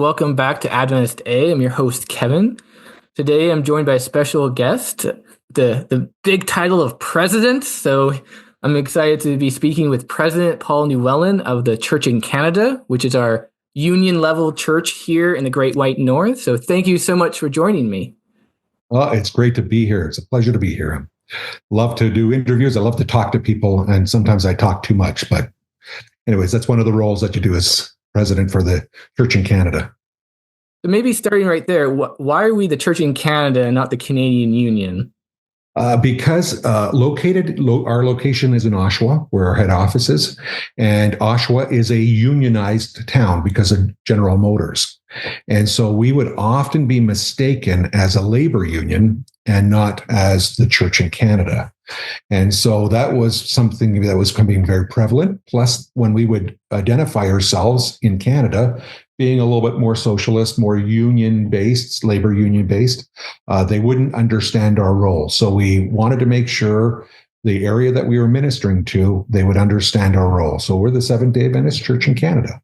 welcome back to Adventist A. I'm your host, Kevin. Today I'm joined by a special guest, the big title of president. So I'm excited to be speaking with President Paul Llewellyn of the Church in Canada, which is our union level church here in the Great White North. So thank you so much for joining me. Well, it's great to be here. It's a pleasure to be here. I love to do interviews. I love to talk to people, and sometimes I talk too much. But anyways, that's one of the roles that you do as president for the Church in Canada. So maybe starting right there, why are we the Church in Canada and not the Canadian Union? Because our location is in Oshawa, where our head office is, and Oshawa is a unionized town because of General Motors. And so we would often be mistaken as a labor union and not as the Church in Canada. And so that was something that was becoming very prevalent. Plus, when we would identify ourselves in Canada, being a little bit more socialist, more union-based, labor union-based, they wouldn't understand our role. So we wanted to make sure the area that we were ministering to, they would understand our role. So we're the Seventh-day Adventist Church in Canada.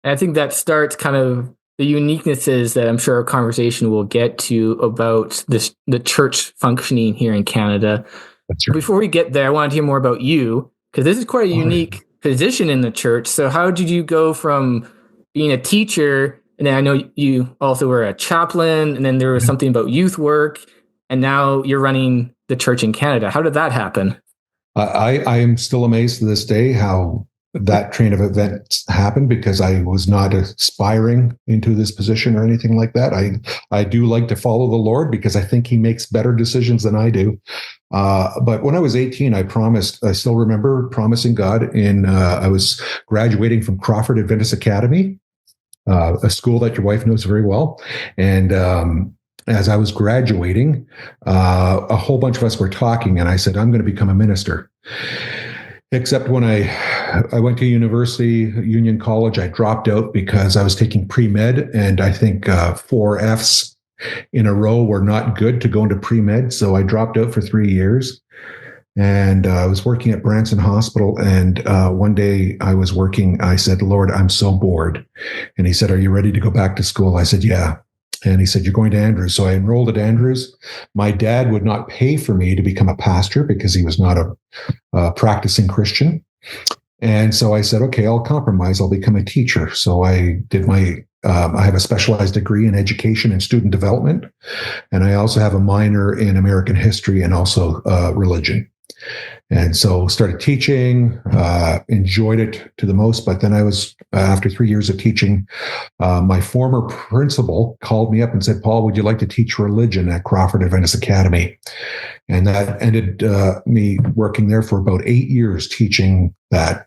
And I think that starts kind of the uniquenesses that I'm sure our conversation will get to about the church functioning here in Canada. That's right. Before we get there, I want to hear more about you, because this is quite a unique position in the church. So how did you go from being a teacher, and then I know you also were a chaplain, and then there was something about youth work, and now you're running the church in Canada? How did that happen? I am still amazed to this day how that train of events happened, because I was not aspiring into this position or anything like that. I do like to follow the Lord because I think he makes better decisions than I do. But when I was 18, I still remember promising God I was graduating from Crawford Adventist Academy, a school that your wife knows very well. And as I was graduating, a whole bunch of us were talking, and I said, I'm going to become a minister. Except when I went to university, Union College, I dropped out because I was taking pre-med, and I think 4 Fs in a row were not good to go into pre-med. So I dropped out for 3 years, and I was working at Branson Hospital. And one day I was working, I said, Lord, I'm so bored. And he said, are you ready to go back to school? I said, yeah. And he said, you're going to Andrews. So I enrolled at Andrews. My dad would not pay for me to become a pastor because he was not a practicing Christian. And so I said, okay, I'll compromise. I'll become a teacher. So I did I have a specialized degree in education and student development. And I also have a minor in American history and also religion. And so started teaching, enjoyed it to the most. But then after 3 years of teaching, my former principal called me up and said, Paul, would you like to teach religion at Crawford Adventist Academy? And that ended me working there for about 8 years teaching that.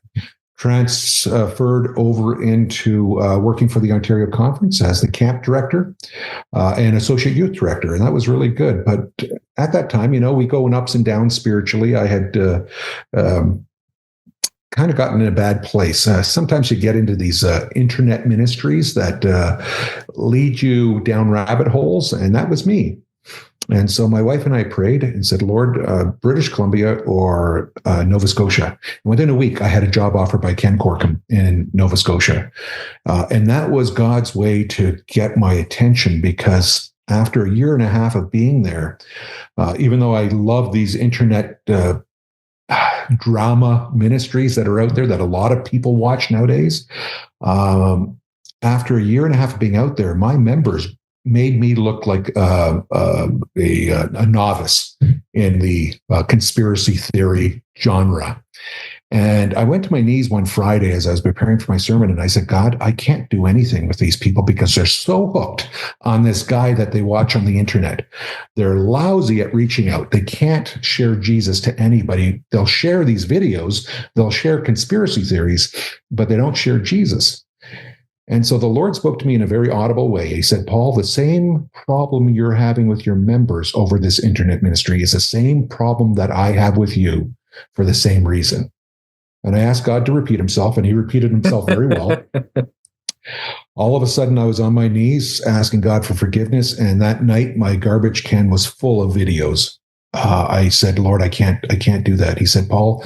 Transferred over into working for the Ontario Conference as the camp director and associate youth director. And that was really good. But at that time, we go in ups and downs spiritually. I had kind of gotten in a bad place. Sometimes you get into these internet ministries that lead you down rabbit holes. And that was me. And so my wife and I prayed and said, Lord, British Columbia or Nova Scotia. And within a week, I had a job offer by Ken Corkum in Nova Scotia. And that was God's way to get my attention, because after a year and a half of being there, even though I love these internet drama ministries that are out there that a lot of people watch nowadays, after a year and a half of being out there, my members made me look like a novice in the conspiracy theory genre. And I went to my knees one Friday as I was preparing for my sermon, and I said, God, I can't do anything with these people because they're so hooked on this guy that they watch on the internet. They're lousy at reaching out. They can't share Jesus to anybody. They'll share these videos, they'll share conspiracy theories, but they don't share Jesus. And so the Lord spoke to me in a very audible way. He said, Paul, the same problem you're having with your members over this internet ministry is the same problem that I have with you for the same reason. And I asked God to repeat himself, and he repeated himself very well. All of a sudden, I was on my knees asking God for forgiveness. And that night, my garbage can was full of videos. I said, Lord, I can't do that. He said, Paul,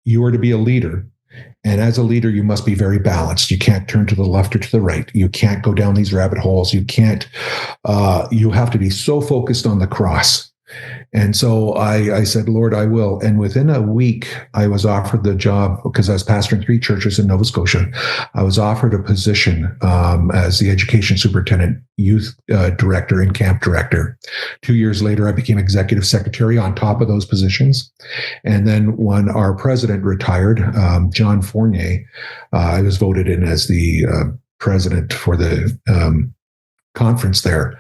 you are to be a leader. And as a leader, you must be very balanced. You can't turn to the left or to the right. You can't go down these rabbit holes. You can't, you have to be so focused on the cross. And so I said, Lord, I will. And within a week, I was offered the job because I was pastoring 3 churches in Nova Scotia. I was offered a position as the education superintendent, youth director, and camp director. 2 years later, I became executive secretary on top of those positions. And then when our president retired, John Fournier, I was voted in as the president for the conference there.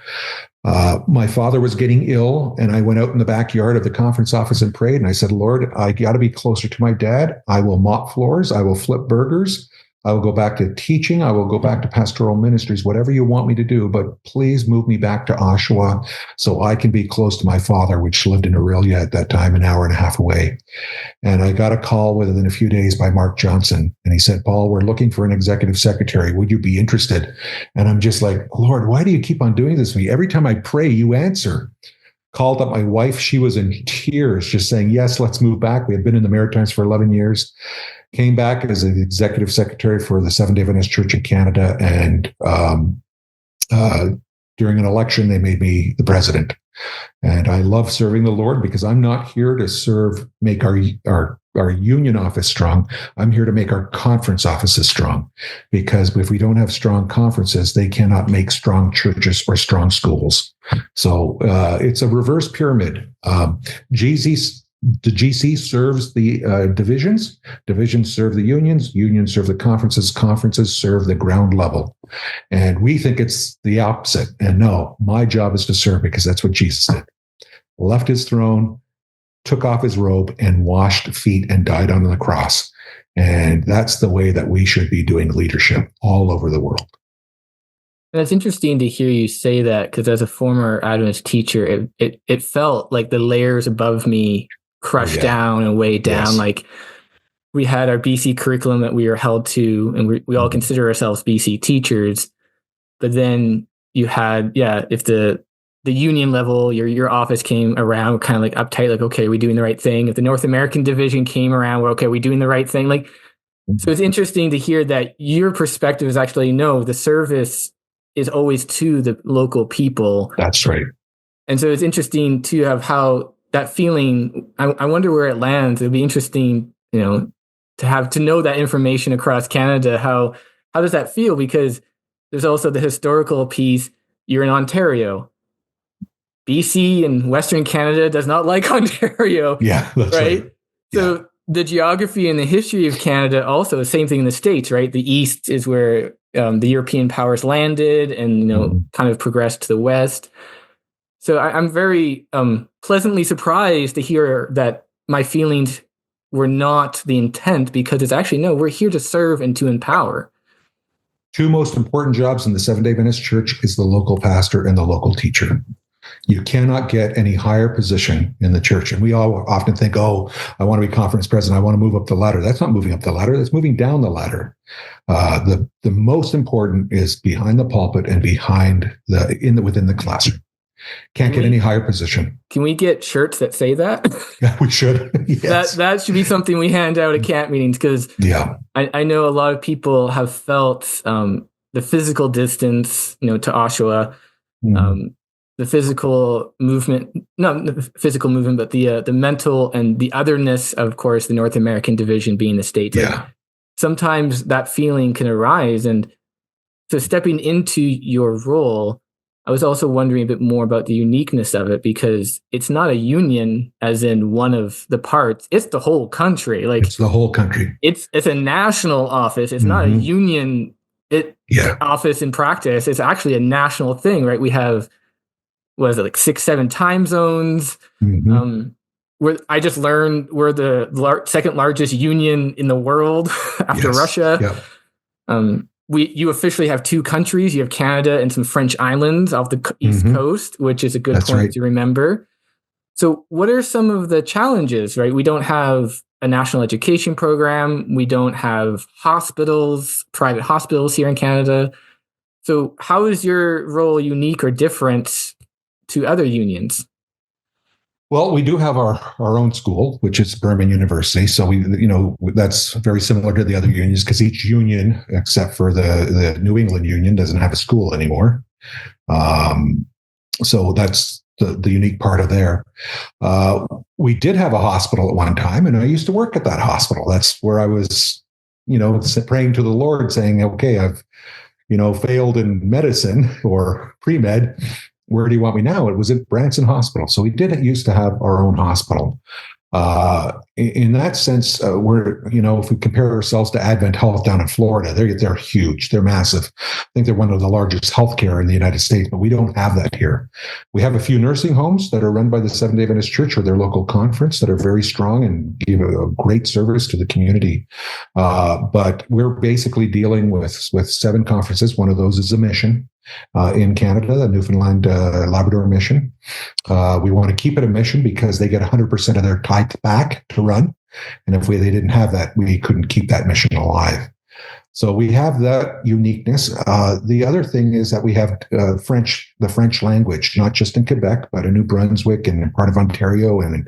My father was getting ill, and I went out in the backyard of the conference office and prayed. And I said, Lord, I got to be closer to my dad. I will mop floors. I will flip burgers. I will go back to teaching. I will go back to pastoral ministries, whatever you want me to do. But please move me back to Oshawa so I can be close to my father, which lived in Aurelia at that time, an hour and a half away. And I got a call within a few days by Mark Johnson. And he said, Paul, we're looking for an executive secretary. Would you be interested? And I'm just like, Lord, why do you keep on doing this to me? Every time I pray, you answer. Called up my wife. She was in tears, just saying, yes, let's move back. We had been in the Maritimes for 11 years. Came back as an executive secretary for the Seventh-day Adventist Church in Canada. And during an election, they made me the president. And I love serving the Lord because I'm not here to make our union office strong. I'm here to make our conference offices strong, because if we don't have strong conferences, they cannot make strong churches or strong schools. So it's a reverse pyramid. The GC serves the divisions serve the unions serve the conferences serve the ground level. And we think it's the opposite. And no, my job is to serve, because that's what Jesus did. Left his throne, took off his robe, and washed feet and died on the cross. And that's the way that we should be doing leadership all over the world. And it's interesting to hear you say that, because as a former Adventist teacher, it felt like the layers above me crushed down and weighed down. Yes. Like we had our BC curriculum that we were held to, and we all consider ourselves BC teachers. But then you had, if the union level, your office came around, kind of like uptight, like, okay, are we doing the right thing? If the North American division came around, we're okay, are we doing the right thing? Like, so it's interesting to hear that your perspective is actually, no, the service is always to the local people. That's right. And so it's interesting to have how that feeling, I wonder where it lands. It'd be interesting, to know that information across Canada. How does that feel? Because there's also the historical piece. You're in Ontario. BC and Western Canada does not like Ontario. Yeah, that's right. So the geography and the history of Canada also, the same thing in the States, right? The East is where the European powers landed and, kind of progressed to the West. So I'm very pleasantly surprised to hear that my feelings were not the intent, because it's actually, no, we're here to serve and to empower. 2 most important jobs in the Seventh-day Adventist Church is the local pastor and the local teacher. You cannot get any higher position in the church. And we all often think, oh, I want to be conference president. I want to move up the ladder. That's not moving up the ladder. That's moving down the ladder. The most important is behind the pulpit and within the classroom. Can't get any higher position. Can we get shirts that say that? Yeah, we should. Yes. That should be something we hand out at camp meetings, because I know a lot of people have felt the physical distance, to Oshawa, the physical movement, not the physical movement, but the mental and the otherness, of course, the North American division being the States. Yeah. Like, sometimes that feeling can arise. And so stepping into your role, I was also wondering a bit more about the uniqueness of it, because it's not a union as in one of the parts. It's the whole country. Like, it's the whole country. It's a national office. It's not a union office in practice. It's actually a national thing, right? We have, what is it, like 6, 7 time zones. I just learned we're the second largest union in the world after Russia. Yeah. You officially have 2 countries. You have Canada and some French islands off the East Coast, which is a good point to remember. So what are some of the challenges, right? We don't have a national education program. We don't have hospitals, private hospitals here in Canada. So how is your role unique or different to other unions? Well, we do have our own school, which is Berman University. So that's very similar to the other unions because each union, except for the New England Union, doesn't have a school anymore. So that's the unique part of there. We did have a hospital at one time, and I used to work at that hospital. That's where I was, praying to the Lord, saying, "Okay, I've, failed in medicine or pre-med. Where do you want me now?" It was at Branson Hospital. So we did used to have our own hospital. In that sense, if we compare ourselves to Advent Health down in Florida, they're huge. They're massive. I think they're one of the largest healthcare in the United States, but we don't have that here. We have a few nursing homes that are run by the Seventh-day Adventist Church or their local conference that are very strong and give a great service to the community. But we're basically dealing with 7 conferences. One of those is a mission in Canada, the Newfoundland Labrador mission. We want to keep it a mission because they get 100% of their tithe back to run. And if they didn't have that, we couldn't keep that mission alive. So we have that uniqueness. The other thing is that we have the French language, not just in Quebec, but in New Brunswick and in part of Ontario. And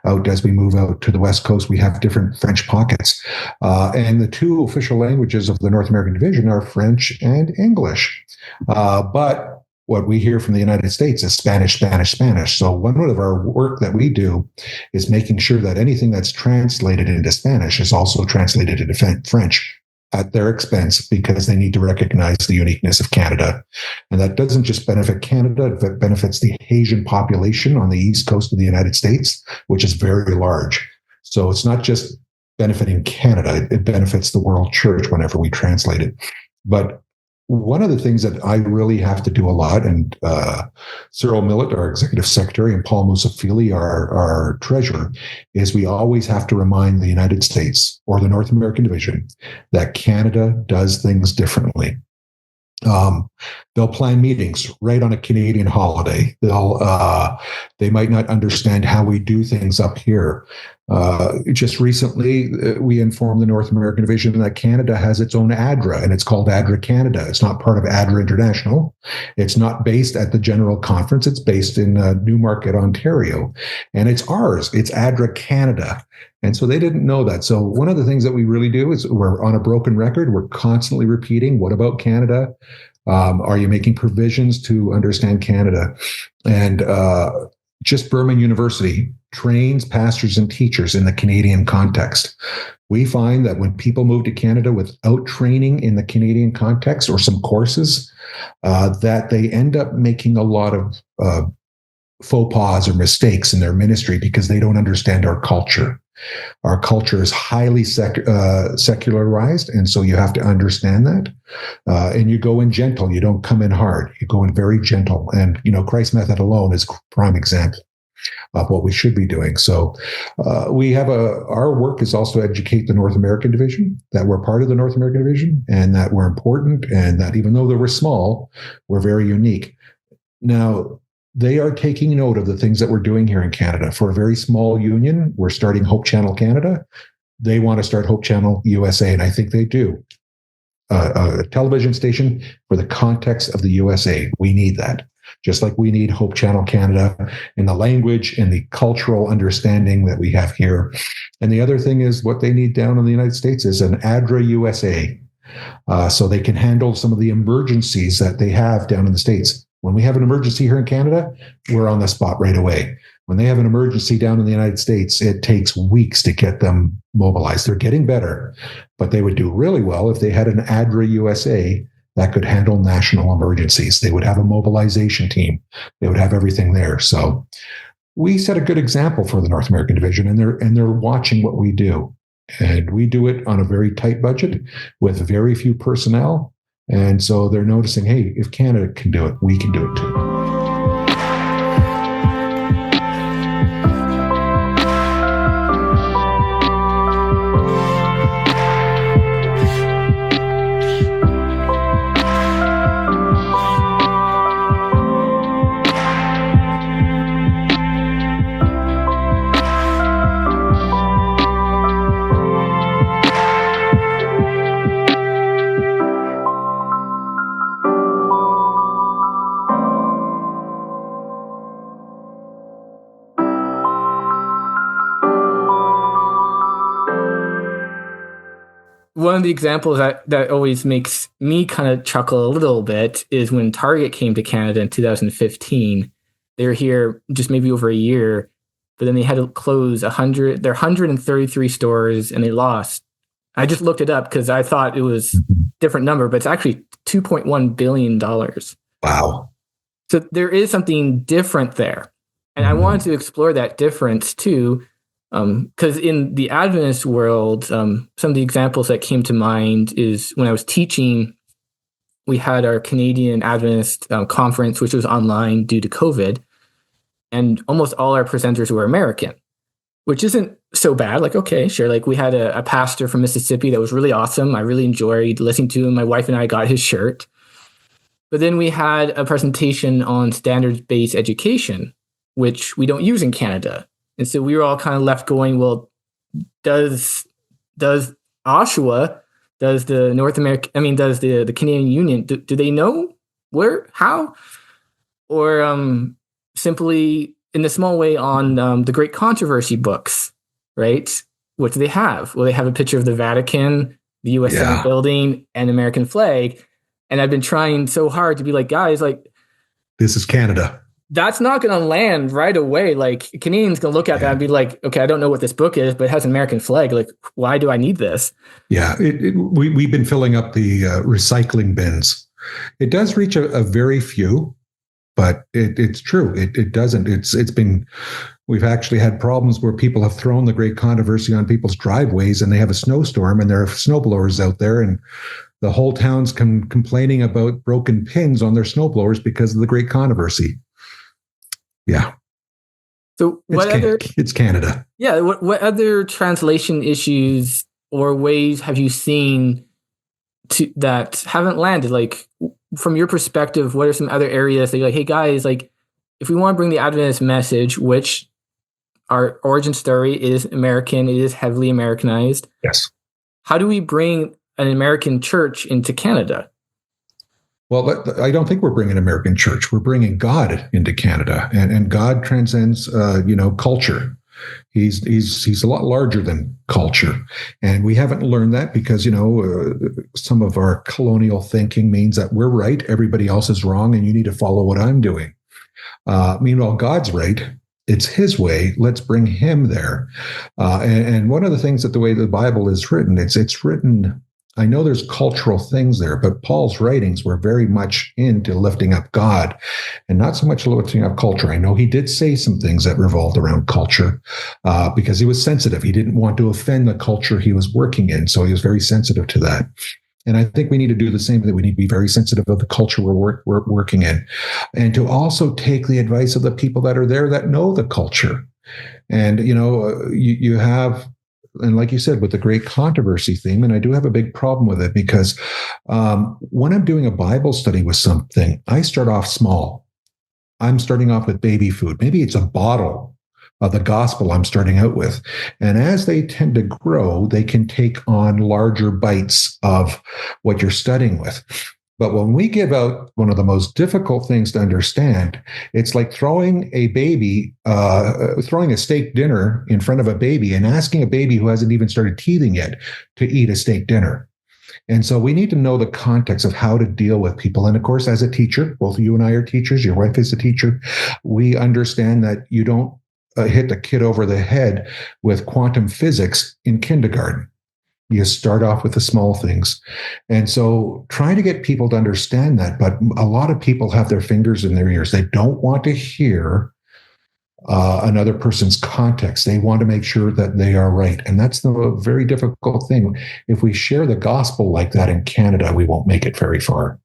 out as we move out to the West Coast, we have different French pockets. And the 2 official languages of the North American Division are French and English. But what we hear from the United States is Spanish, Spanish, Spanish. So one of our work that we do is making sure that anything that's translated into Spanish is also translated into French at their expense, because they need to recognize the uniqueness of Canada. And that doesn't just benefit Canada, it benefits the Haitian population on the east coast of the United States, which is very large. So it's not just benefiting Canada, it benefits the world church whenever we translate it. But one of the things that I really have to do a lot, and Cyril Millett, our executive secretary, and Paul Musafili, our treasurer, is we always have to remind the United States or the North American Division that Canada does things differently. They'll plan meetings right on a Canadian holiday. They might not understand how we do things up here. Just recently, we informed the North American Division that Canada has its own ADRA, and it's called ADRA Canada. It's not part of ADRA International. It's not based at the General Conference. It's based in Newmarket, Ontario. And it's ours. It's ADRA Canada. And so they didn't know that. So one of the things that we really do is we're on a broken record. We're constantly repeating, what about Canada? Are you making provisions to understand Canada? And just Berman University trains pastors and teachers in the Canadian context. We find that when people move to Canada without training in the Canadian context or some courses, that they end up making a lot of faux pas or mistakes in their ministry because they don't understand our culture. Our culture is highly secularized, and so you have to understand that. And you go in gentle. You don't come in hard. You go in very gentle. And, Christ's method alone is a prime example of what we should be doing. So we have our work is also to educate the North American Division, that we're part of the North American Division, and that we're important, and that even though we're small, we're very unique. Now, they are taking note of the things that we're doing here in Canada. For a very small union, we're starting Hope Channel Canada. They want to start Hope Channel USA, and I think they do. A television station for the context of the USA. We need that. Just like we need Hope Channel Canada in the language and the cultural understanding that we have here. And the other thing is what they need down in the United States is an ADRA USA, so they can handle some of the emergencies that they have down in the States. When we have an emergency here in Canada, we're on the spot right away. When they have an emergency down in the United States, it takes weeks to get them mobilized. They're getting better, but they would do really well if they had an ADRA USA that could handle national emergencies. They would have a mobilization team. They would have everything there. So we set a good example for the North American Division, and they're watching what we do. And we do it on a very tight budget with very few personnel. And so they're noticing, hey, if Canada can do it, we can do it too. one of the examples that always makes me kind of chuckle a little bit is when Target came to Canada in 2015. They were here just maybe over a year, but then they had to close their 133 stores, and they lost. I just looked it up because I thought it was a different number, but it's actually $2.1 billion. Wow. So there is something different there. And I wanted to explore that difference too, because in the Adventist world, some of the examples that came to mind is when I was teaching, we had our Canadian Adventist conference, which was online due to COVID, and almost all our presenters were American, which isn't so bad. Like, okay, sure. Like we had a pastor from Mississippi that was really awesome. I really enjoyed listening to him. My wife and I got his shirt. But then we had a presentation on standards-based education, which we don't use in Canada. And so we were all kind of left going, well, does Oshawa, does the does the Canadian Union, do they know where, how? Or simply in a small way on the Great Controversy books, right? What do they have? Well, they have a picture of the Vatican, the U.S. Senate building, and American flag. And I've been trying so hard to be like, guys, like, this is Canada. That's not going to land right away. Like, Canadians going to look at that and be like, okay, I don't know what this book is, but it has an American flag. Like, why do I need this? Yeah, we've been filling up the recycling bins. It does reach a very few, but it's true. It doesn't. We've actually had problems where people have thrown the Great Controversy on people's driveways, and they have a snowstorm, and there are snowblowers out there, and the whole town's complaining about broken pins on their snowblowers because of the Great Controversy. Yeah. So it's Canada. Yeah. What other translation issues or ways have you seen that haven't landed? Like, from your perspective, what are some other areas that you're like, hey guys, like, if we want to bring the Adventist message, which our origin story is American, it is heavily Americanized. Yes. How do we bring an American church into Canada? Well, I don't think we're bringing American church. We're bringing God into Canada, and God transcends, culture. He's a lot larger than culture, and we haven't learned that because some of our colonial thinking means that we're right, everybody else is wrong, and you need to follow what I'm doing. Meanwhile, God's right. It's his way. Let's bring him there. And one of the things that the way the Bible is written, it's written. I know there's cultural things there, but Paul's writings were very much into lifting up God and not so much lifting up culture. I know he did say some things that revolved around culture because he was sensitive. He didn't want to offend the culture he was working in, so he was very sensitive to that. And I think we need to do the same thing. We need to be very sensitive of the culture we're working in, and to also take the advice of the people that are there that know the culture. And, you have, and like you said, with the Great Controversy theme, and I do have a big problem with it because when I'm doing a Bible study with something, I start off small. I'm starting off with baby food. Maybe it's a bottle of the gospel I'm starting out with. And as they tend to grow, they can take on larger bites of what you're studying with. But when we give out one of the most difficult things to understand, it's like throwing a steak dinner in front of a baby and asking a baby who hasn't even started teething yet to eat a steak dinner. And so we need to know the context of how to deal with people. And of course, as a teacher, both you and I are teachers, your wife is a teacher, we understand that you don't hit the kid over the head with quantum physics in kindergarten. You start off with the small things. And so trying to get people to understand that, but a lot of people have their fingers in their ears. They don't want to hear another person's context. They want to make sure that they are right. And that's the very difficult thing. If we share the gospel like that in Canada, we won't make it very far.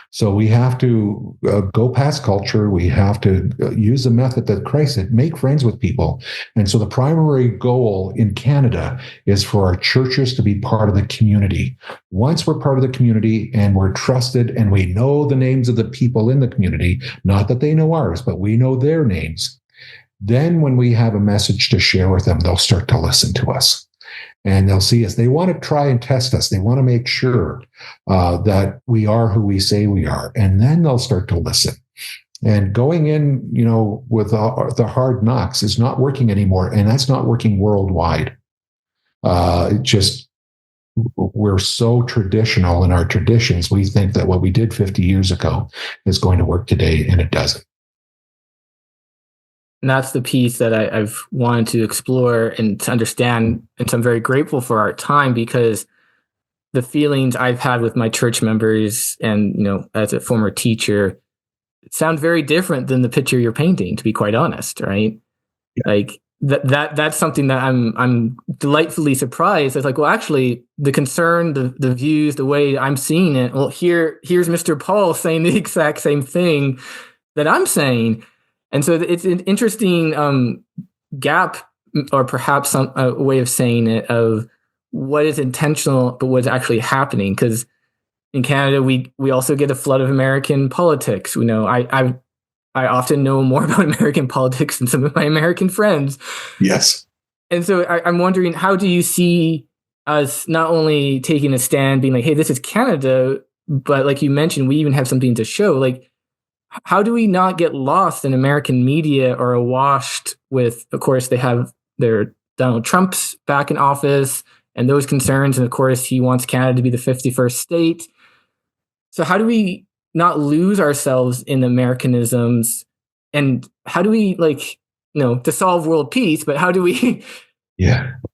So we have to go past culture. We have to use the method that Christ said, make friends with people. And so the primary goal in Canada is for our churches to be part of the community. Once we're part of the community and we're trusted and we know the names of the people in the community, not that they know ours, but we know their names, then when we have a message to share with them, they'll start to listen to us. And they'll see us. They want to try and test us. They want to make sure that we are who we say we are. And then they'll start to listen. And going in, with the hard knocks is not working anymore. And that's not working worldwide. we're so traditional in our traditions. We think that what we did 50 years ago is going to work today, and it doesn't. And that's the piece that I've wanted to explore and to understand. And so I'm very grateful for our time, because the feelings I've had with my church members and, as a former teacher, sound very different than the picture you're painting, to be quite honest, right? Yeah. Like that's something that I'm delightfully surprised. It's like, well, actually, the concern, the views, the way I'm seeing it. Well, here's Mr. Paul saying the exact same thing that I'm saying, and so it's an interesting gap, or perhaps a way of saying it, of what is intentional but what's actually happening. Because in Canada, we also get a flood of American politics. I often know more about American politics than some of my American friends. Yes. And so I'm wondering, how do you see us not only taking a stand, being like, hey, this is Canada, but like you mentioned, we even have something to show. Like, how do we not get lost in American media or awashed with, of course, they have their Donald Trump's back in office and those concerns. And of course, he wants Canada to be the 51st state. So how do we not lose ourselves in Americanisms, and how do we, to solve world peace, but how do we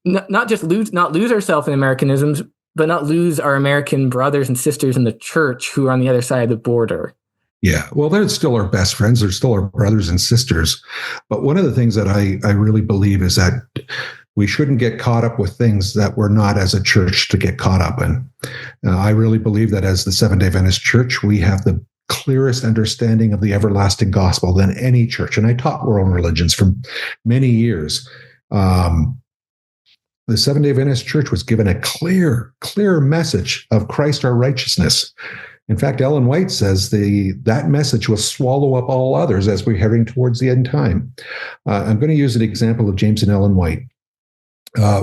not lose ourselves in Americanisms, but not lose our American brothers and sisters in the church who are on the other side of the border? Yeah, well, they're still our best friends. They're still our brothers and sisters. But one of the things that I really believe is that we shouldn't get caught up with things that we're not, as a church, to get caught up in. I really believe that as the Seventh-day Adventist Church, we have the clearest understanding of the everlasting gospel than any church. And I taught world religions for many years. The Seventh-day Adventist Church was given a clear message of Christ our righteousness. In fact, Ellen White says that message will swallow up all others as we're heading towards the end time. I'm going to use an example of James and Ellen White.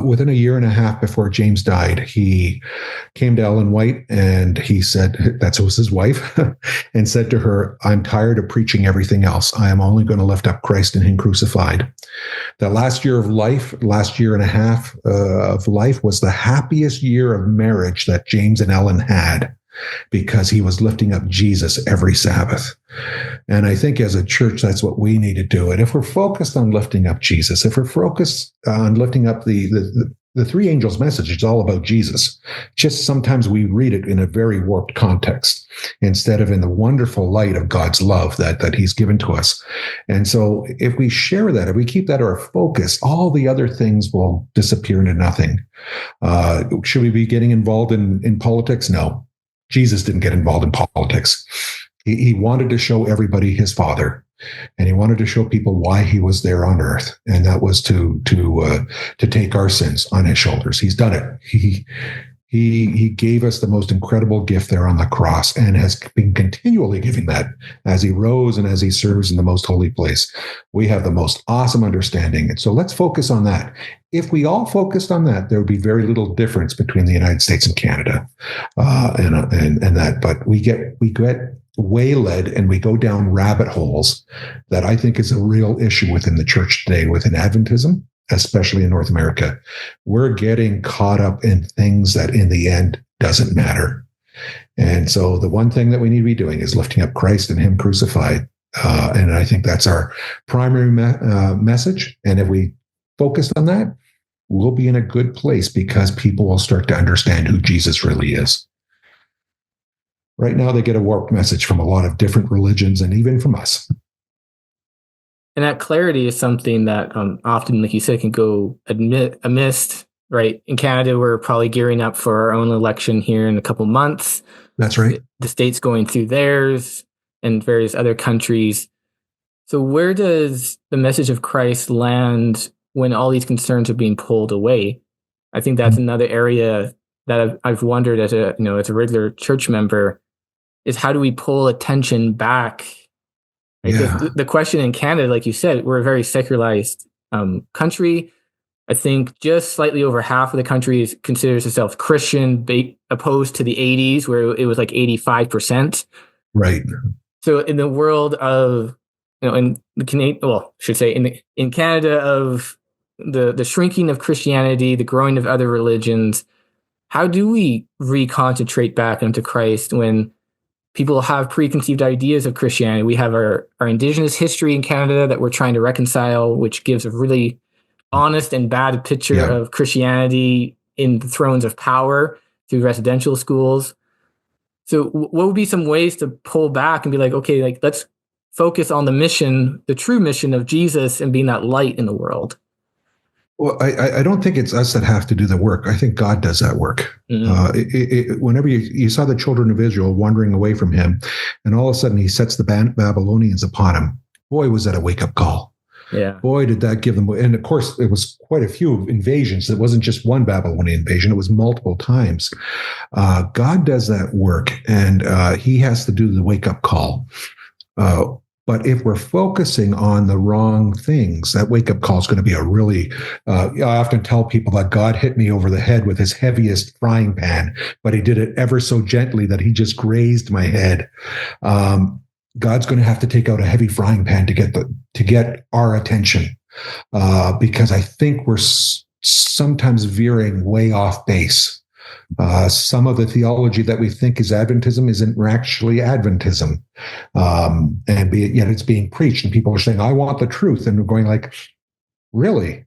Within a year and a half before James died, he came to Ellen White and he said, that was his wife, and said to her, I'm tired of preaching everything else. I am only going to lift up Christ and him crucified. That last year and a half of life was the happiest year of marriage that James and Ellen had, because he was lifting up Jesus every Sabbath. And I think as a church, that's what we need to do. And if we're focused on lifting up Jesus, if we're focused on lifting up the three angels' message, it's all about Jesus. Just sometimes we read it in a very warped context instead of in the wonderful light of God's love that he's given to us. And so if we share that, if we keep that our focus, all the other things will disappear into nothing. Should we be getting involved in politics? No. Jesus didn't get involved in politics. He wanted to show everybody his Father, and he wanted to show people why he was there on earth, and that was to take our sins on his shoulders. He's done it. He gave us the most incredible gift there on the cross, and has been continually giving that as he rose and as he serves in the most holy place. We have the most awesome understanding, and so let's focus on that. If we all focused on that, there would be very little difference between the United States and Canada, and that. But we get waylaid and we go down rabbit holes that I think is a real issue within the church today, within Adventism, especially in North America. We're getting caught up in things that in the end doesn't matter. And so the one thing that we need to be doing is lifting up Christ and him crucified. And I think that's our primary message. And if we focused on that, we'll be in a good place, because people will start to understand who Jesus really is. Right now, they get a warped message from a lot of different religions, and even from us. And that clarity is something that often, like you said, can go amidst, right? In Canada, we're probably gearing up for our own election here in a couple months. That's right. The state's going through theirs, and various other countries. So where does the message of Christ land when all these concerns are being pulled away? I think that's another area that I've wondered as a regular church member, is how do we pull attention back? Right? Yeah. The question in Canada, like you said, we're a very secularized country. I think just slightly over half of the country considers itself Christian, opposed to the 80s, where it was like 85%. Right. So in the world of, in the Canadian, in Canada, of the shrinking of Christianity, the growing of other religions, how do we reconcentrate back into Christ when people have preconceived ideas of Christianity? We have our Indigenous history in Canada that we're trying to reconcile, which gives a really honest and bad picture Yeah. of Christianity in the thrones of power through residential schools. So what would be some ways to pull back and be like, okay, like let's focus on the mission, the true mission of Jesus and being that light in the world? Well, I don't think it's us that have to do the work. I think God does that work. Whenever you saw the children of Israel wandering away from him, and all of a sudden he sets the Babylonians upon him, boy, was that a wake-up call. Yeah. Boy, did that give them. And of course, it was quite a few invasions. It wasn't just one Babylonian invasion. It was multiple times. God does that work, and he has to do the wake-up call. But if we're focusing on the wrong things, that wake-up call is going to be a really, I often tell people that God hit me over the head with his heaviest frying pan, but he did it ever so gently that he just grazed my head. God's going to have to take out a heavy frying pan to get our attention, because I think we're sometimes veering way off base. Some of the theology that we think is Adventism isn't actually Adventism, yet it's being preached, and people are saying, "I want the truth," and we're going like, "Really?"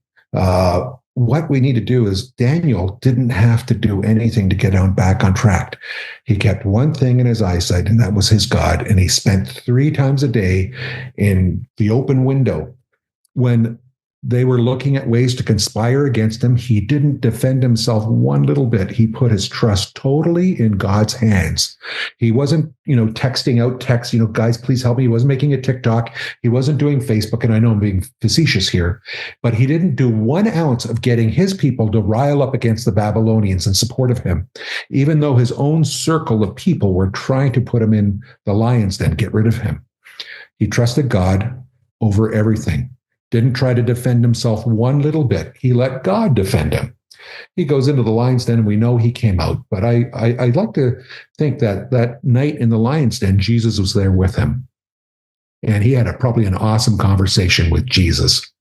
What we need to do is Daniel didn't have to do anything to get back on track. He kept one thing in his eyesight, and that was his God, and he spent 3 times a day in the open window. When they were looking at ways to conspire against him, he didn't defend himself one little bit. He put his trust totally in God's hands. He wasn't, texting out texts, guys, please help me. He wasn't making a TikTok. He wasn't doing Facebook. And I know I'm being facetious here, but he didn't do 1 ounce of getting his people to rile up against the Babylonians in support of him, even though his own circle of people were trying to put him in the lion's den, get rid of him. He trusted God over everything. Didn't try to defend himself one little bit. He let God defend him. He goes into the lion's den, and we know he came out. But I'd like to think that night in the lion's den, Jesus was there with him. And he had probably an awesome conversation with Jesus.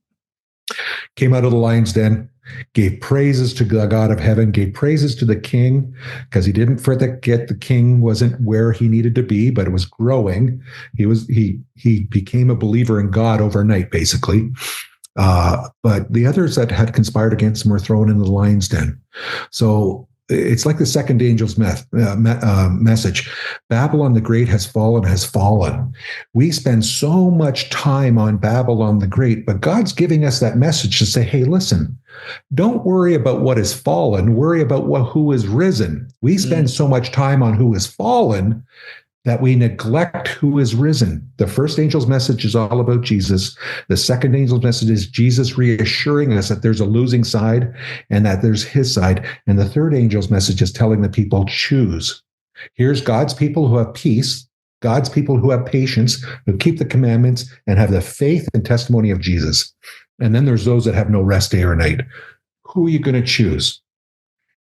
Came out of the lion's den, gave praises to the God of heaven, gave praises to the king, because he didn't forget the king wasn't where he needed to be, but it was growing. He became a believer in God overnight, basically. But the others that had conspired against him were thrown into the lion's den. So it's like the second angel's message. Babylon the Great has fallen. We spend so much time on Babylon the Great, but God's giving us that message to say, hey, listen, don't worry about what is fallen. Worry about who is risen. We spend so much time on who is fallen that we neglect who is risen. The first angel's message is all about Jesus. The second angel's message is Jesus reassuring us that there's a losing side and that there's his side. And the third angel's message is telling the people, choose. Here's God's people who have peace, God's people who have patience, who keep the commandments and have the faith and testimony of Jesus. And then there's those that have no rest day or night. Who are you going to choose?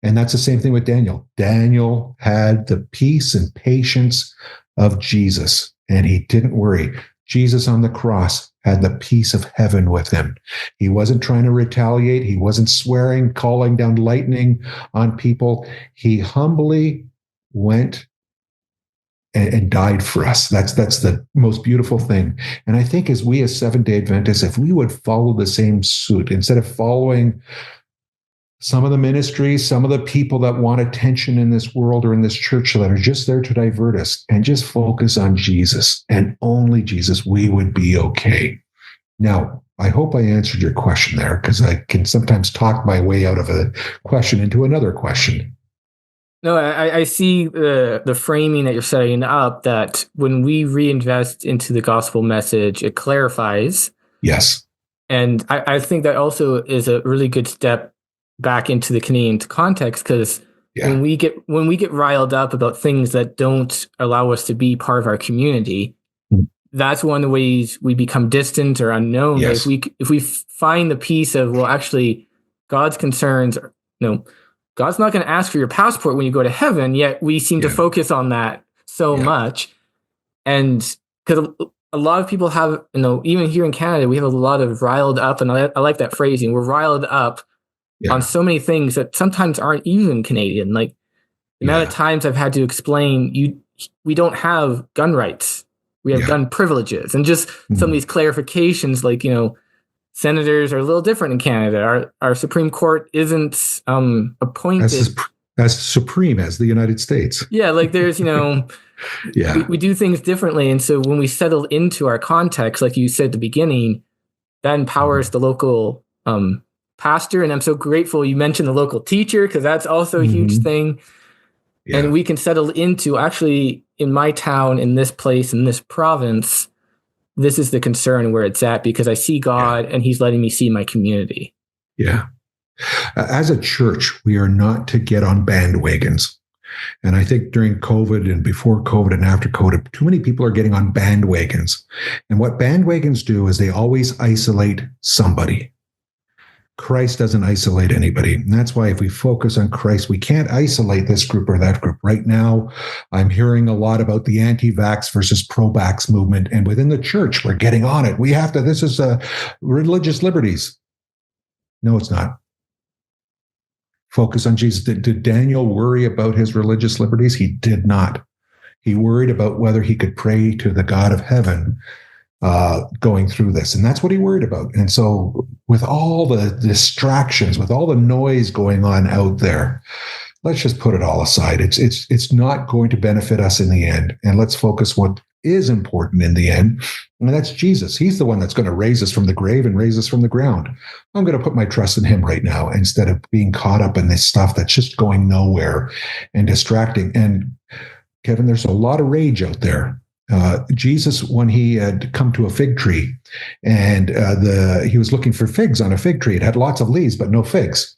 And that's the same thing with Daniel. Daniel had the peace and patience of Jesus, and he didn't worry. Jesus on the cross had the peace of heaven with him. He wasn't trying to retaliate. He wasn't swearing, calling down lightning on people. He humbly went and died for us. That's the most beautiful thing. And I think as Seventh-day Adventists, if we would follow the same suit, instead of following some of the ministries, some of the people that want attention in this world or in this church that are just there to divert us, and just focus on Jesus and only Jesus, we would be okay. Now, I hope I answered your question there, because I can sometimes talk my way out of a question into another question. No, I see the framing that you're setting up, that when we reinvest into the gospel message, it clarifies. Yes. And I think that also is a really good step back into the Canadian context, because when we get riled up about things that don't allow us to be part of our community, that's one of the ways we become distant or unknown. Yes. But if we find the piece of, well, actually, God's concerns, God's not going to ask for your passport when you go to heaven, yet we seem to focus on that so much. And because a lot of people have, even here in Canada, we have a lot of riled up, and I like that phrasing, we're riled up on so many things that sometimes aren't even Canadian. Like the amount of times I've had to explain, we don't have gun rights. We have gun privileges. And just some of these clarifications, like, senators are a little different in Canada. Our Supreme Court isn't appointed as supreme as the United States. Yeah, like there's, we do things differently. And so when we settle into our context, like you said at the beginning, that empowers the local pastor. And I'm so grateful you mentioned the local teacher, because that's also a huge thing. Yeah. And we can settle into, actually, in my town, in this place, in this province, this is the concern where it's at, because I see God and he's letting me see my community. Yeah. As a church, we are not to get on bandwagons. And I think during COVID and before COVID and after COVID, too many people are getting on bandwagons. And what bandwagons do is they always isolate somebody. Christ doesn't isolate anybody. And that's why if we focus on Christ, we can't isolate this group or that group. Right now, I'm hearing a lot about the anti-vax versus pro-vax movement. And within the church, we're getting on it. This is religious liberties. No, it's not. Focus on Jesus. Did Daniel worry about his religious liberties? He did not. He worried about whether he could pray to the God of heaven going through this. And that's what he worried about. And so with all the distractions, with all the noise going on out there, let's just put it all aside. It's not going to benefit us in the end. And let's focus what is important in the end. And that's Jesus. He's the one that's going to raise us from the grave and raise us from the ground. I'm going to put my trust in him right now, instead of being caught up in this stuff that's just going nowhere and distracting. And Kevin, there's a lot of rage out there. Jesus, when he had come to a fig tree, and he was looking for figs on a fig tree, it had lots of leaves, but no figs.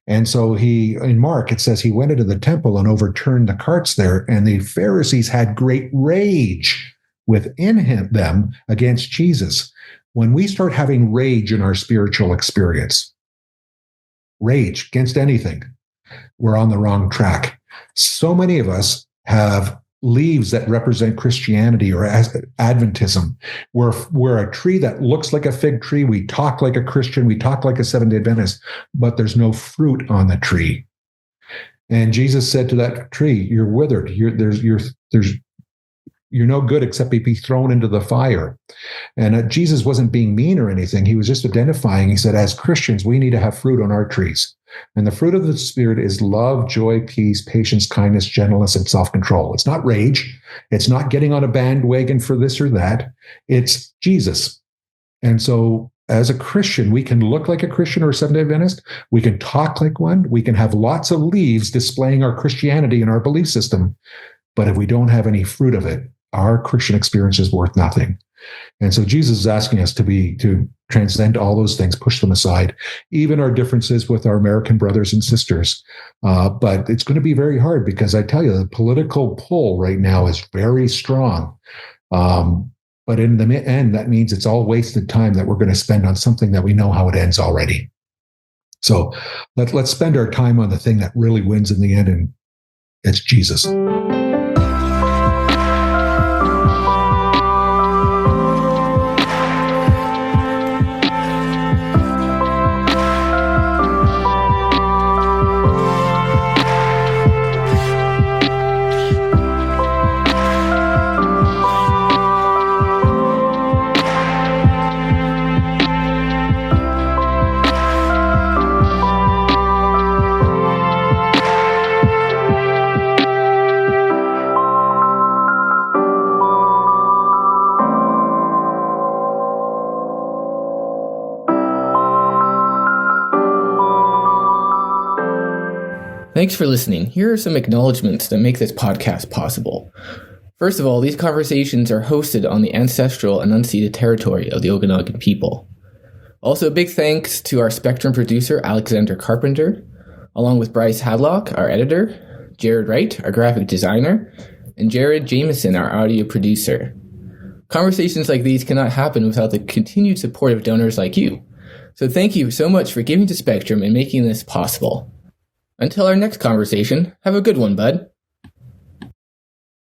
And so in Mark, it says he went into the temple and overturned the carts there, and the Pharisees had great rage within them against Jesus. When we start having rage in our spiritual experience, rage against anything, we're on the wrong track. So many of us have leaves that represent Christianity or Adventism. We're a tree that looks like a fig tree. We talk like a Christian. We talk like a Seventh-day Adventist, but there's no fruit on the tree. And Jesus said to that tree, "You're withered. You're no good except to be thrown into the fire." And Jesus wasn't being mean or anything. He was just identifying. He said, as Christians, we need to have fruit on our trees. And the fruit of the Spirit is love, joy, peace, patience, kindness, gentleness, and self-control. It's not rage. It's not getting on a bandwagon for this or that. It's Jesus. And so as a Christian, we can look like a Christian or a Seventh-day Adventist. We can talk like one. We can have lots of leaves displaying our Christianity and our belief system. But if we don't have any fruit of it, our Christian experience is worth nothing. And so Jesus is asking us to transcend all those things, push them aside, even our differences with our American brothers and sisters. But it's going to be very hard, because I tell you, the political pull right now is very strong. But in the end, that means it's all wasted time that we're going to spend on something that we know how it ends already. So let's spend our time on the thing that really wins in the end, and it's Jesus. Thanks for listening. Here are some acknowledgements that make this podcast possible. First of all, these conversations are hosted on the ancestral and unceded territory of the Okanagan people. Also, a big thanks to our Spectrum producer, Alexander Carpenter, along with Bryce Hadlock, our editor, Jared Wright, our graphic designer, and Jared Jameson, our audio producer. Conversations like these cannot happen without the continued support of donors like you. So thank you so much for giving to Spectrum and making this possible. Until our next conversation, have a good one, bud.